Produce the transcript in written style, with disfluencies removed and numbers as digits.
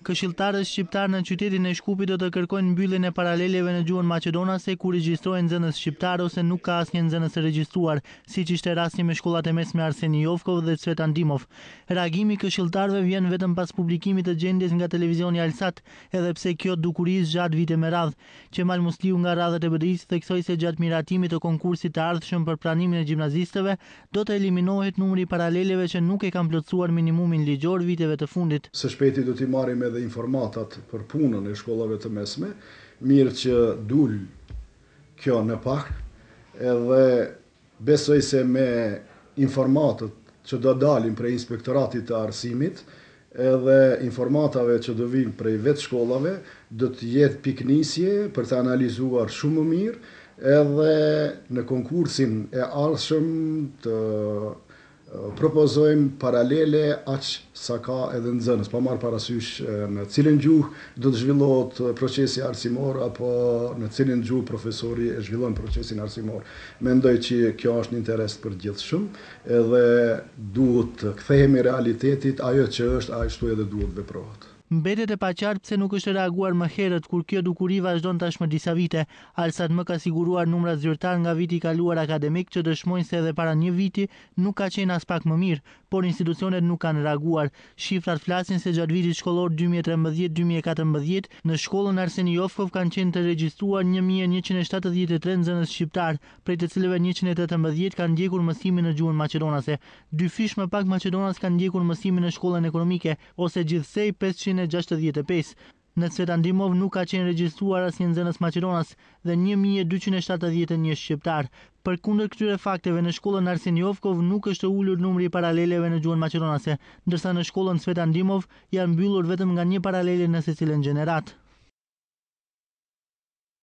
Këshilltarët shqiptar në qytetin e Shkupit do të kërkojnë mbylljen e paraleleve në gjuhën maqedonase ku regjistrohen nxënës shqiptar ose nuk ka asnjë nxënës e regjistruar, siç ishte rasti me shkollat e mesme Arseni Jovkov dhe Cvetan Dimov. Reagimi i këshilltarëve vjen vetëm pas publikimit të gjendjes nga televizioni Alsat, edhe pse kjo dukuri zgjat vite me radhë. Qemal Musliu nga radhët e BDI-s theksoi se gjatë miratimit të konkursit të ardhshëm për pranimin e gjimnazistëve do të eliminohet numri i paraleleve që nuk e kanë plotësuar minimumin ligjor viteve të fundit. Së shpejti do t'i marrim edhe informatat për punën e shkollave të mesme, mirë që dul kjo në pak, edhe besoj se me informatat që do dalin prej inspektoratit të arsimit, edhe informatave që do vinë prej vetë shkollave, do të jetë piknisje për të analizuar shumë më mirë, edhe në konkursin e ardhshëm të propozojmë paralele aq sa ka edhe nxënës, pa marrë parasysh në cilën gjuhë do të zhvillohet procesi arsimor apo në cilën gjuhë profesori e zhvillon procesin arsimor. Mendoj që kjo është një interes për gjithshëm, edhe duhet të kthehemi realitetit, ajo që është, ashtu edhe duhet veprohet. Mbetet e paqartë pse nuk është reaguar më herët kur kjo dukuri vazhdon tashmë disa vite. Alsat më ka siguruar numra zyrtar nga viti i kaluar akademik që dëshmojnë se edhe para një viti nuk ka qenë as pak më mirë, por institucionet nuk kanë reaguar. Shifrat flasin se gjatë vitit shkollor 2013-2014 në shkollën Arseni Jovkov kanë qenë të regjistruar 1173 nxënës shqiptar, prej të cilëve 118 kanë ndjekur mësimin në gjuhën maqedonase. 2 fish më pak maqedonas kanë ndjekur mësimin në shkollën ekonomike, ose gjithsej 565. Në Cvetan Dimov nuk ka qenë regjistruar asnjë nxënës maqedonas dhe 1271 shqiptar. Përkundër këtyre fakteve, në shkollën Arseni Jovkov nuk është ulur numri i paraleleve në gjuhën maqedonase, ndërsa në shkollën Cvetan Dimov janë mbyllur vetëm nga një paralele në secilën gjenerat.